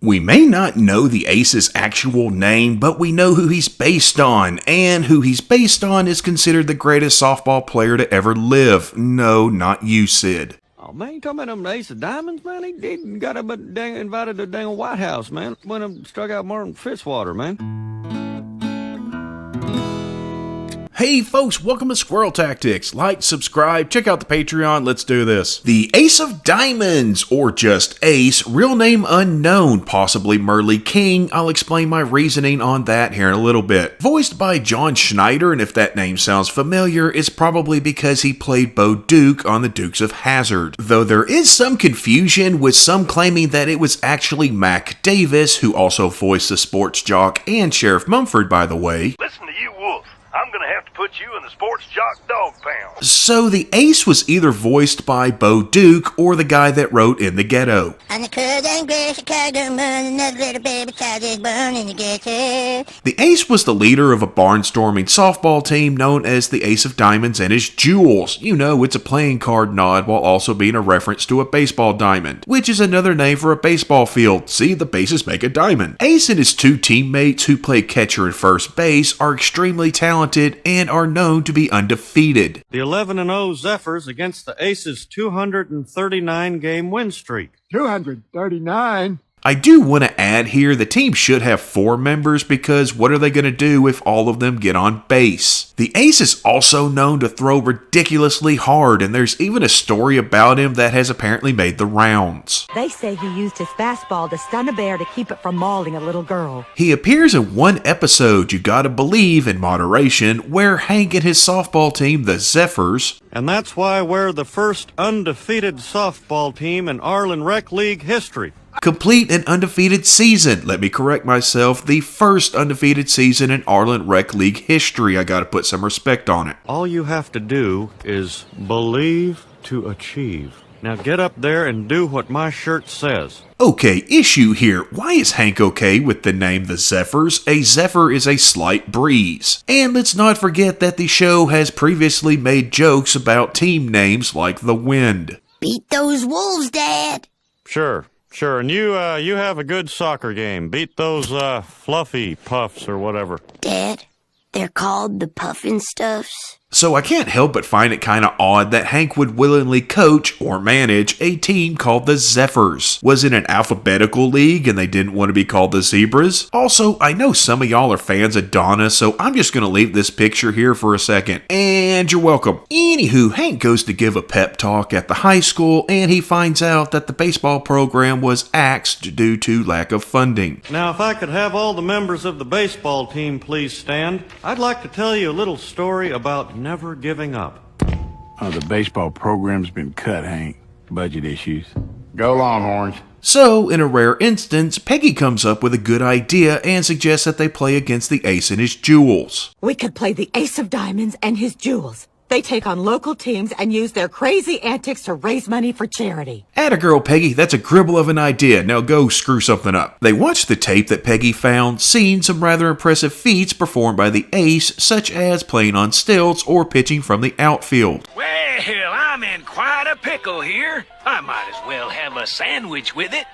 We may not know the Ace's actual name, but we know who he's based on, and who he's based on is considered the greatest softball player to ever live. No, not you, Sid. Oh, man, you talking about them Ace of Diamonds, man? He got invited to the dang White House, man. Went up and struck out Martin Fitzwater, man. Hey folks, welcome to Squirrel Tactics. Like, subscribe, check out the Patreon, let's do this. The Ace of Diamonds, or just Ace, real name unknown, possibly Merle King. I'll explain my reasoning on that here in a little bit. Voiced by John Schneider, and if that name sounds familiar, it's probably because he played Bo Duke on the Dukes of Hazzard. Though there is some confusion, with some claiming that it was actually Mac Davis, who also voiced the sports jock and Sheriff Mumford, by the way. Listen to you, Wolf. I'm gonna have to put you in the sports jock dog pound. So the Ace was either voiced by Bo Duke or the guy that wrote In the Ghetto. On the cold and gray Chicago moon, another little baby child is born in the ghetto. The Ace was the leader of a barnstorming softball team known as the Ace of Diamonds and his Jewels. You know, it's a playing card nod while also being a reference to a baseball diamond, which is another name for a baseball field. See, the bases make a diamond. Ace and his two teammates who play catcher and first base are extremely talented and are known to be undefeated. The 11-0 Zephyrs against the Aces' 239-game win streak. 239? I do want to add here, the team should have 4 members because what are they going to do if all of them get on base? The Ace is also known to throw ridiculously hard, and there's even a story about him that has apparently made the rounds. They say he used his fastball to stun a bear to keep it from mauling a little girl. He appears in one episode, you gotta believe in moderation, where Hank and his softball team, the Zephyrs, And that's why we're the first undefeated softball team in Arlen Rec League history. complete an undefeated season. Let me correct myself, the first undefeated season in Arlen Rec League history. I gotta put some respect on it. All you have to do is believe to achieve. Now get up there and do what my shirt says. Okay, issue here. Why is Hank okay with the name the Zephyrs? A zephyr is a slight breeze. And let's not forget that the show has previously made jokes about team names like the Wind. Beat those wolves, Dad. Sure. And you have a good soccer game. Beat those, fluffy puffs or whatever. Dad, they're called the Puffin' Stuffs. So I can't help but find it kinda odd that Hank would willingly coach or manage a team called the Zephyrs. Was it an alphabetical league and they didn't want to be called the Zebras? Also, I know some of y'all are fans of Donna, so I'm just gonna leave this picture here for a second. And you're welcome. Anywho, Hank goes to give a pep talk at the high school and he finds out that the baseball program was axed due to lack of funding. Now, if I could have all the members of the baseball team please stand, I'd like to tell you a little story about never giving up. Oh, the baseball program's been cut, Hank. Budget issues. Go Longhorns. So, in a rare instance, Peggy comes up with a good idea and suggests that they play against the Ace and his Jewels. We could play the Ace of Diamonds and his Jewels. They take on local teams and use their crazy antics to raise money for charity. Atta girl, Peggy, that's a gribble of an idea. Now go screw something up. They watched the tape that Peggy found, seen some rather impressive feats performed by the Ace, such as playing on stilts or pitching from the outfield. Well, I'm in quite a pickle here. I might as well have a sandwich with it.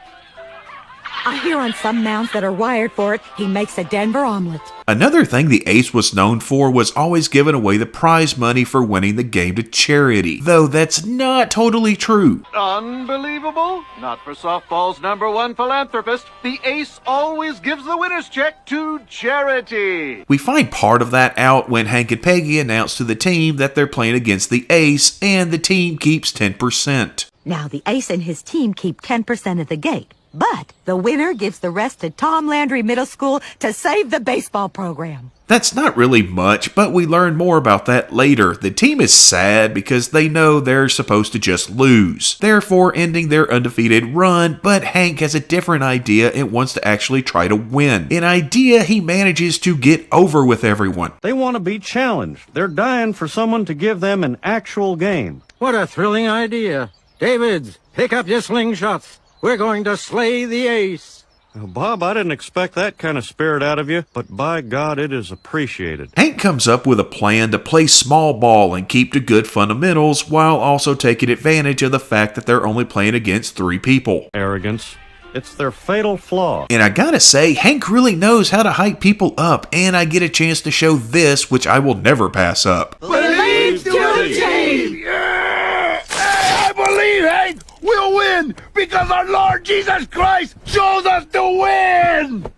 I hear on some mounds that are wired for it, he makes a Denver omelet. Another thing the Ace was known for was always giving away the prize money for winning the game to charity, though that's not totally true. Unbelievable? Not for softball's #1 philanthropist. The Ace always gives the winner's check to charity. We find part of that out when Hank and Peggy announce to the team that they're playing against the Ace, and the team keeps 10%. Now the Ace and his team keep 10% of the gate, but the winner gives the rest to Tom Landry Middle School to save the baseball program. That's not really much, but we learn more about that later. The team is sad because they know they're supposed to just lose, therefore ending their undefeated run, but Hank has a different idea and wants to actually try to win. An idea he manages to get over with everyone. They want to be challenged. They're dying for someone to give them an actual game. What a thrilling idea. Davids, pick up your slingshots. We're going to slay the Ace. Bob, I didn't expect that kind of spirit out of you, but by God, it is appreciated. Hank comes up with a plan to play small ball and keep to good fundamentals while also taking advantage of the fact that they're only playing against 3 people. Arrogance. It's their fatal flaw. And I gotta say, Hank really knows how to hype people up, and I get a chance to show this, which I will never pass up. League Chu! Yeah! Hey, I believe, Hank, we'll win because our Lord Jesus Christ shows us to win!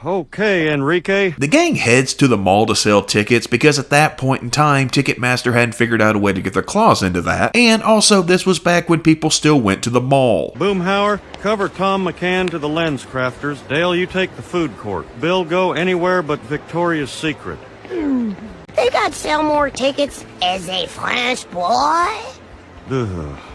Okay, Enrique. The gang heads to the mall to sell tickets because at that point in time, Ticketmaster hadn't figured out a way to get their claws into that, and also this was back when people still went to the mall. Boomhauer, cover Tom McCann to the Lens Crafters. Dale, you take the food court. Bill, go anywhere but Victoria's Secret. They got sell more tickets as a French boy?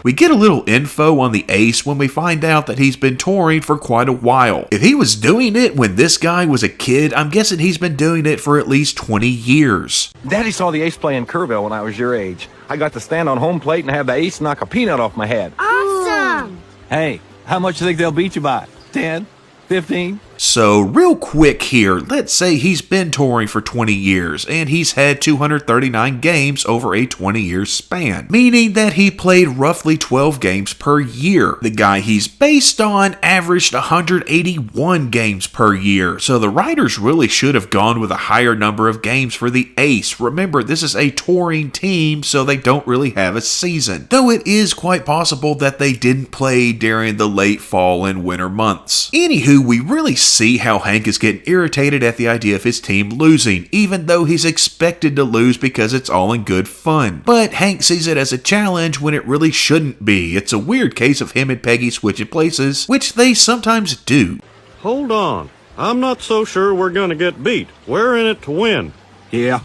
We get a little info on the Ace when we find out that he's been touring for quite a while. If he was doing it when this guy was a kid, I'm guessing he's been doing it for at least 20 years. Daddy saw the Ace play in Kerrville when I was your age. I got to stand on home plate and have the Ace knock a peanut off my head. Awesome! Hey, how much do you think they'll beat you by? 10? 15? So real quick here, let's say he's been touring for 20 years and he's had 239 games over a 20-year span, meaning that he played roughly 12 games per year. The guy he's based on averaged 181 games per year, so the writers really should have gone with a higher number of games for the Ace. Remember, this is a touring team, so they don't really have a season, though it is quite possible that they didn't play during the late fall and winter months. Anywho, we really see how Hank is getting irritated at the idea of his team losing, even though he's expected to lose because it's all in good fun. But Hank sees it as a challenge when it really shouldn't be. It's a weird case of him and Peggy switching places, which they sometimes do. Hold on. I'm not so sure we're gonna get beat. We're in it to win. Yeah,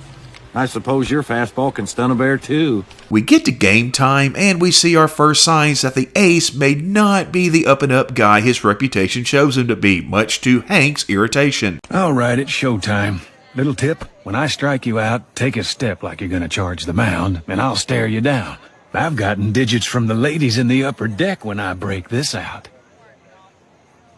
I suppose your fastball can stun a bear too. We get to game time and we see our first signs that the Ace may not be the up-and-up guy his reputation shows him to be, much to Hank's irritation. All right, it's showtime. Little tip, when I strike you out, take a step like you're gonna charge the mound, and I'll stare you down. I've gotten digits from the ladies in the upper deck when I break this out.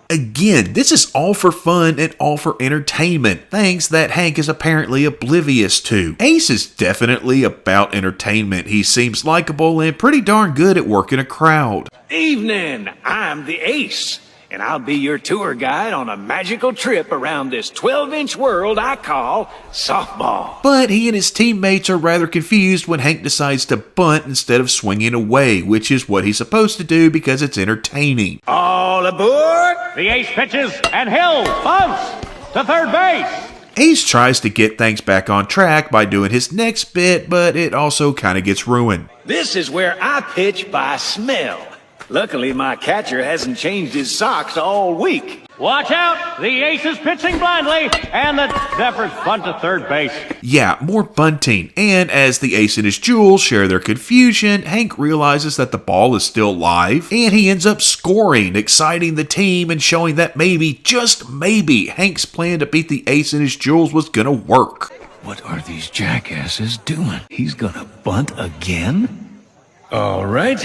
Again, this is all for fun and all for entertainment, things that Hank is apparently oblivious to. Ace is definitely about entertainment. He seems likable and pretty darn good at working a crowd. Evening, I'm the Ace, and I'll be your tour guide on a magical trip around this 12-inch world I call softball. But he and his teammates are rather confused when Hank decides to bunt instead of swinging away, which is what he's supposed to do because it's entertaining. All aboard! The Ace pitches, and Hill bunts to third base. Ace tries to get things back on track by doing his next bit, but it also kind of gets ruined. This is where I pitch by smell. Luckily, my catcher hasn't changed his socks all week. Watch out! The Ace is pitching blindly, and the Zephyr's bunt to third base. Yeah, more bunting, and as the Ace and his Jewels share their confusion, Hank realizes that the ball is still live, and he ends up scoring, exciting the team and showing that maybe, just maybe, Hank's plan to beat the Ace and his Jewels was gonna work. What are these jackasses doing? He's gonna bunt again? All right,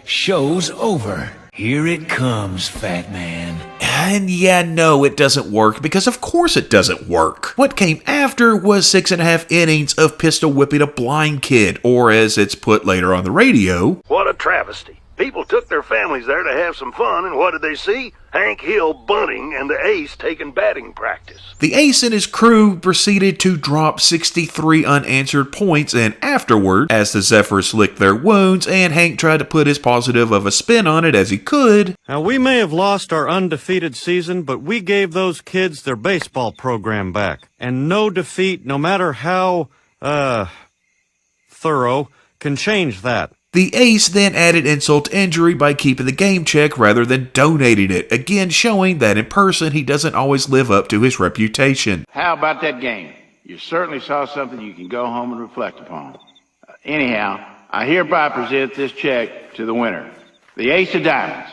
show's over. Here it comes, fat man. And yeah, no, it doesn't work, because of course it doesn't work. What came after was 6.5 innings of pistol whipping a blind kid, or as it's put later on the radio, What a travesty. People took their families there to have some fun, and what did they see? Hank Hill bunting and the Ace taking batting practice. the Ace and his crew proceeded to drop 63 unanswered points, and afterward, as the Zephyrs licked their wounds and Hank tried to put as positive of a spin on it as he could. Now, we may have lost our undefeated season, but we gave those kids their baseball program back. And no defeat, no matter how, thorough, can change that. The Ace then added insult to injury by keeping the game check rather than donating it, again showing that in person he doesn't always live up to his reputation. How about that game? You certainly saw something you can go home and reflect upon. Anyhow, I hereby present this check to the winner, the Ace of Diamonds.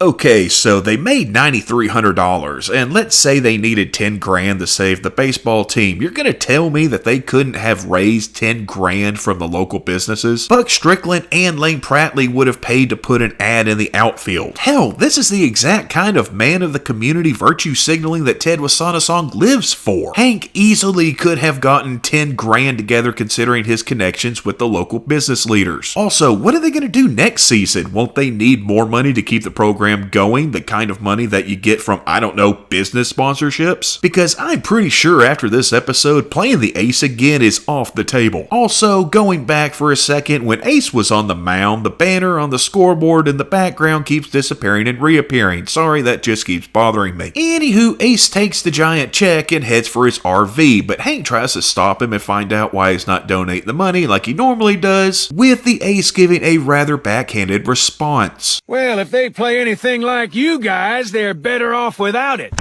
Okay, so they made $9,300, and let's say they needed $10,000 to save the baseball team. You're gonna tell me that they couldn't have raised $10,000 from the local businesses? Buck Strickland and Lane Prattley would have paid to put an ad in the outfield. Hell, this is the exact kind of man of the community virtue signaling that Ted Wasana lives for. Hank easily could have gotten $10,000 together considering his connections with the local business leaders. Also, what are they gonna do next season? Won't they need more money to keep the program going, the kind of money that you get from, I don't know, business sponsorships? Because I'm pretty sure after this episode, playing the Ace again is off the table. Also, going back for a second, when Ace was on the mound, the banner on the scoreboard in the background keeps disappearing and reappearing. Sorry, that just keeps bothering me. Anywho, Ace takes the giant check and heads for his RV, but Hank tries to stop him and find out why he's not donating the money like he normally does, with the Ace giving a rather backhanded response. Well, if they play anything like you guys, they're better off without it.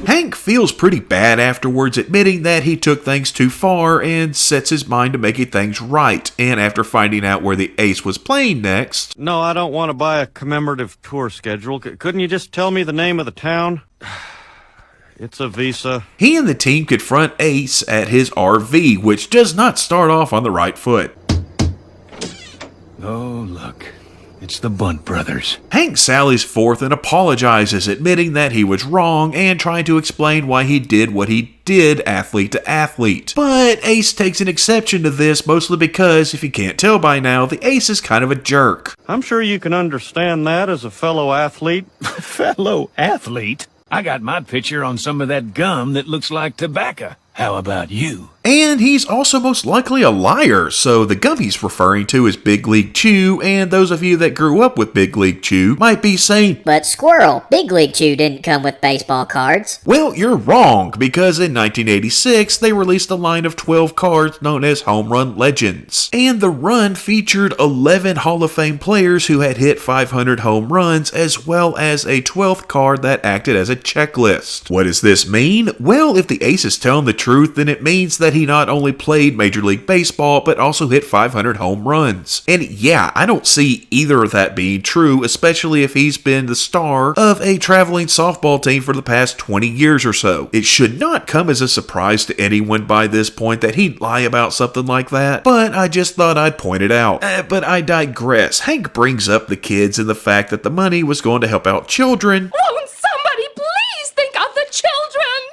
Hank feels pretty bad afterwards, admitting that he took things too far and sets his mind to making things right. And after finding out where the Ace was playing next... No, I don't want to buy a commemorative tour schedule. Couldn't you just tell me the name of the town? It's a visa. He and the team confront Ace at his RV, which does not start off on the right foot. Oh, look. It's the Bunt brothers. Hank sallies forth and apologizes, admitting that he was wrong and trying to explain why he did what he did, athlete to athlete. But Ace takes an exception to this, mostly because, if you can't tell by now, the Ace is kind of a jerk. I'm sure you can understand that as a fellow athlete. Fellow athlete? I got my picture on some of that gum that looks like tobacco. How about you? And he's also most likely a liar, so the gum he's referring to is Big League Chew, and those of you that grew up with Big League Chew might be saying, But Squirrel, Big League Chew didn't come with baseball cards. Well, you're wrong, because in 1986, they released a line of 12 cards known as Home Run Legends. And the run featured 11 Hall of Fame players who had hit 500 home runs, as well as a 12th card that acted as a checklist. What does this mean? Well, if the Ace is telling the truth, then it means that he not only played Major League Baseball, but also hit 500 home runs. And yeah, I don't see either of that being true, especially if he's been the star of a traveling softball team for the past 20 years or so. It should not come as a surprise to anyone by this point that he'd lie about something like that, but I just thought I'd point it out. But I digress. Hank brings up the kids and the fact that the money was going to help out children. Won't somebody please think of the children?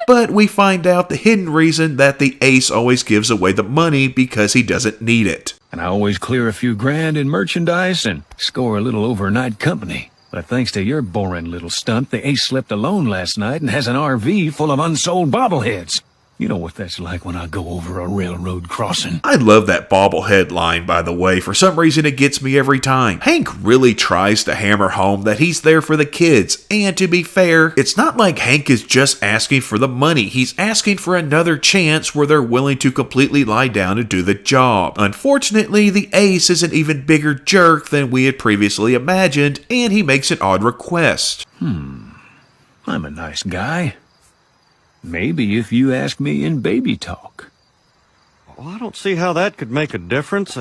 But we find out the hidden reason that the Ace always gives away the money because he doesn't need it. And I always clear a few grand in merchandise and score a little overnight company. But thanks to your boring little stunt, the Ace slept alone last night and has an RV full of unsold bobbleheads. You know what that's like when I go over a railroad crossing. I love that bobblehead line, by the way. For some reason, it gets me every time. Hank really tries to hammer home that he's there for the kids. And to be fair, it's not like Hank is just asking for the money. He's asking for another chance where they're willing to completely lie down and do the job. Unfortunately, the Ace is an even bigger jerk than we had previously imagined, and he makes an odd request. I'm a nice guy. Maybe if you ask me in baby talk. Well, I don't see how that could make a difference.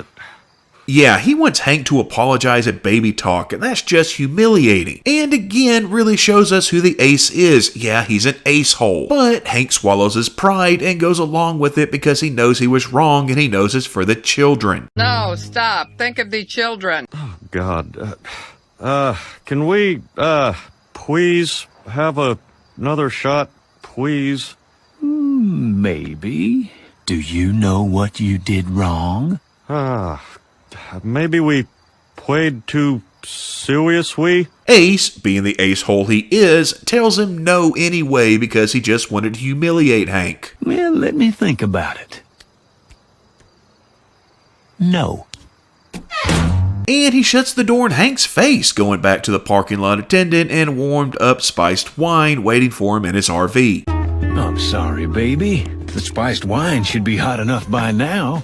Yeah, he wants Hank to apologize at baby talk, and that's just humiliating. And again, really shows us who the Ace is. Yeah, he's an ace-hole. But Hank swallows his pride and goes along with it because he knows he was wrong and he knows it's for the children. No, stop. Think of the children. Oh, God. Can we, please have another shot? Please? Maybe. Do you know what you did wrong? Maybe we played too seriously? Ace, being the ace-hole he is, tells him no anyway because he just wanted to humiliate Hank. Well, let me think about it. No. And he shuts the door in Hank's face, going back to the parking lot attendant and warmed up spiced wine waiting for him in his RV. I'm sorry, baby. The spiced wine should be hot enough by now.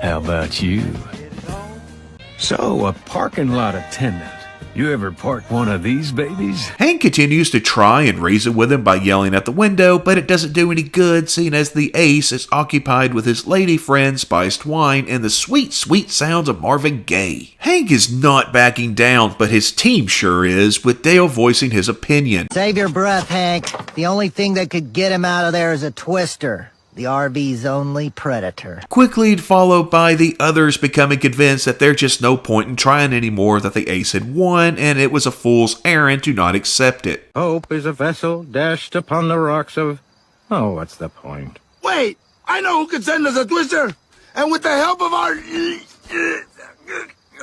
How about you? So, a parking lot attendant. You ever park one of these babies? Hank continues to try and reason with him by yelling at the window, but it doesn't do any good, seeing as the ace is occupied with his lady friend, spiced wine, and the sweet, sweet sounds of Marvin Gaye. Hank is not backing down, but his team sure is, with Dale voicing his opinion. Save your breath, Hank. The only thing that could get him out of there is a twister. The RV's only predator. Quickly followed by the others becoming convinced that there's just no point in trying anymore, that the ace had won, and it was a fool's errand to not accept it. Hope is a vessel dashed upon the rocks of... Oh, what's the point? Wait! I know who can send us a twister! And with the help of our...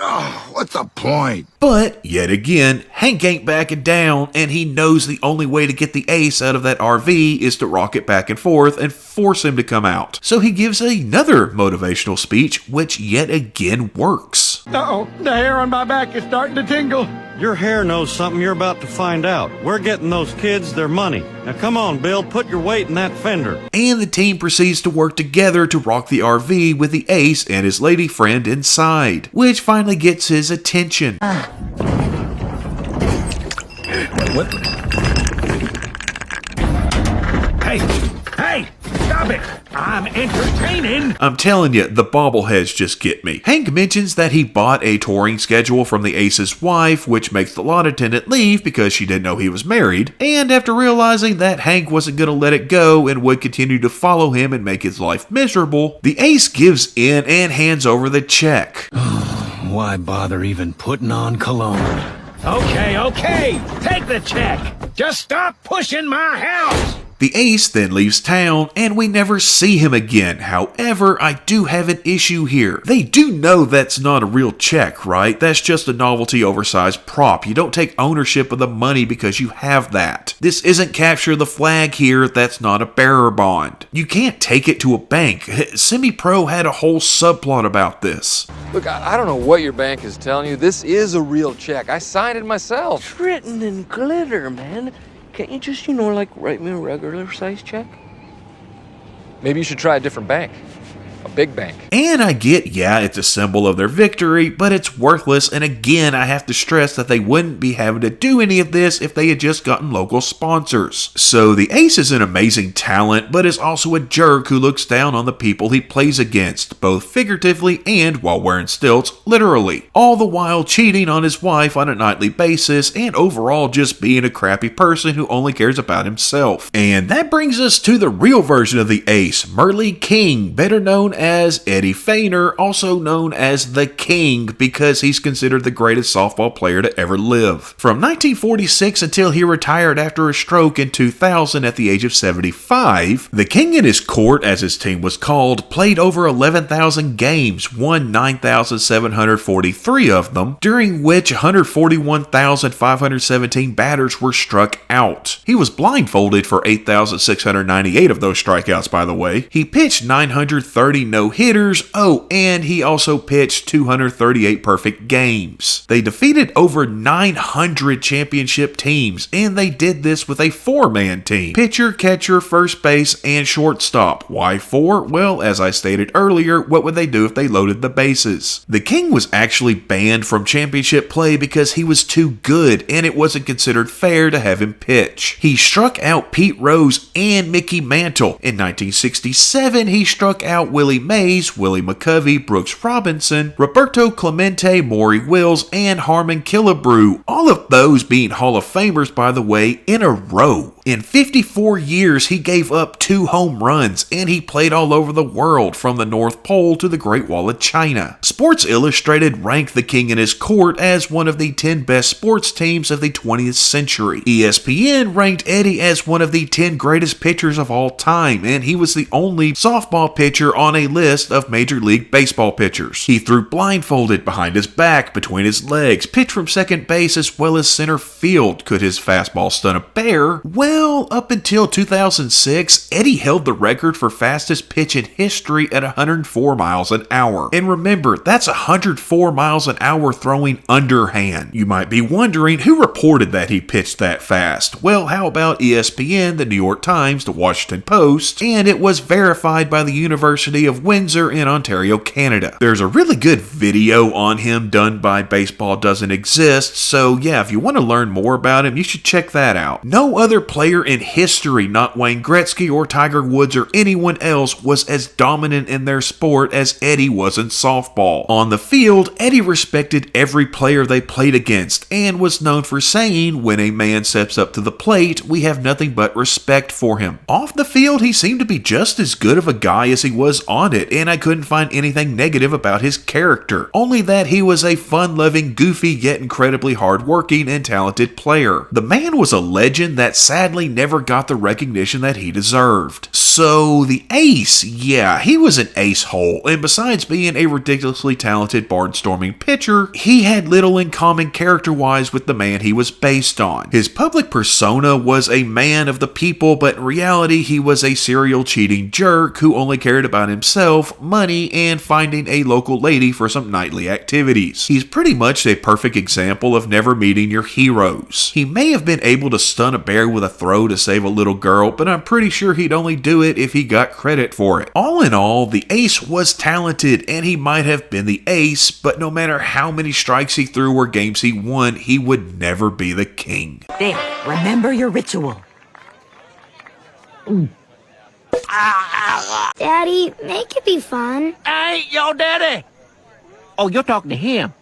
Oh, what's the point? But, yet again, Hank ain't backing down, and he knows the only way to get the ace out of that RV is to rock it back and forth and force him to come out. So he gives another motivational speech, which yet again works. Uh-oh, the hair on my back is starting to tingle. Your hair knows something you're about to find out. We're getting those kids their money. Now come on, Bill, put your weight in that fender. And the team proceeds to work together to rock the RV with the ace and his lady friend inside, which finally gets his attention. What? Hey, stop it! I'm entertaining! I'm telling you, the bobbleheads just get me. Hank mentions that he bought a touring schedule from the ace's wife, which makes the lot attendant leave because she didn't know he was married, and after realizing that Hank wasn't going to let it go and would continue to follow him and make his life miserable, the ace gives in and hands over the check. Why bother even putting on cologne? Okay, take the check! Just stop pushing my house! The ace then leaves town, and we never see him again. However, I do have an issue here. They do know that's not a real check, right? That's just a novelty oversized prop. You don't take ownership of the money because you have that. This isn't capture the flag here. That's not a bearer bond. You can't take it to a bank. Semi-Pro had a whole subplot about this. Look, I don't know what your bank is telling you. This is a real check. I signed it myself. It's written in glitter, man. Can't you just, like, write me a regular size check? Maybe you should try a different bank. A big bank. And I get, yeah, it's a symbol of their victory, but it's worthless, and again, I have to stress that they wouldn't be having to do any of this if they had just gotten local sponsors. So the ace is an amazing talent, but is also a jerk who looks down on the people he plays against, both figuratively and, while wearing stilts, literally. All the while cheating on his wife on a nightly basis, and overall just being a crappy person who only cares about himself. And that brings us to the real version of the ace, Merle King, better known as Eddie Feigner, also known as the King because he's considered the greatest softball player to ever live. From 1946 until he retired after a stroke in 2000 at the age of 75, the King and his court, as his team was called, played over 11,000 games, won 9,743 of them, during which 141,517 batters were struck out. He was blindfolded for 8,698 of those strikeouts, by the way. He pitched 930 no-hitters. Oh, and he also pitched 238 perfect games. They defeated over 900 championship teams, and they did this with a four-man team. Pitcher, catcher, first base, and shortstop. Why four? Well, as I stated earlier, what would they do if they loaded the bases? The King was actually banned from championship play because he was too good, and it wasn't considered fair to have him pitch. He struck out Pete Rose and Mickey Mantle. In 1967, he struck out Willie Mays, Willie McCovey, Brooks Robinson, Roberto Clemente, Maury Wills, and Harmon Killebrew. All of those being Hall of Famers, by the way, in a row. In 54 years, he gave up 2 home runs, and he played all over the world, from the North Pole to the Great Wall of China. Sports Illustrated ranked the King and his court as one of the 10 best sports teams of the 20th century. ESPN ranked Eddie as one of the 10 greatest pitchers of all time, and he was the only softball pitcher on a list of Major League Baseball pitchers. He threw blindfolded, behind his back, between his legs, pitched from second base as well as center field. Could his fastball stun a bear? Well, Well, up until 2006, Eddie held the record for fastest pitch in history at 104 miles an hour. And remember, that's 104 miles an hour throwing underhand. You might be wondering who reported that he pitched that fast. Well, how about ESPN, the New York Times, the Washington Post, and it was verified by the University of Windsor in Ontario, Canada. There's a really good video on him done by Baseball Doesn't Exist, so yeah, if you want to learn more about him, you should check that out. No other player in history, not Wayne Gretzky or Tiger Woods or anyone else, was as dominant in their sport as Eddie was in softball. On the field, Eddie respected every player they played against and was known for saying, when a man steps up to the plate, we have nothing but respect for him. Off the field, he seemed to be just as good of a guy as he was on it, and I couldn't find anything negative about his character, only that he was a fun-loving, goofy, yet incredibly hard-working and talented player. The man was a legend that sadly never got the recognition that he deserved. So, the ace, yeah, he was an ace-hole, and besides being a ridiculously talented barnstorming pitcher, he had little in common character-wise with the man he was based on. His public persona was a man of the people, but in reality, he was a serial cheating jerk who only cared about himself, money, and finding a local lady for some nightly activities. He's pretty much a perfect example of never meeting your heroes. He may have been able to stun a bear with a throw to save a little girl, but I'm pretty sure he'd only do it if he got credit for it. All in all, the ace was talented, and he might have been the ace, but no matter how many strikes he threw or games he won, he would never be the king. There, remember your ritual. Daddy, make it be fun. I ain't your daddy. Oh, you're talking to him.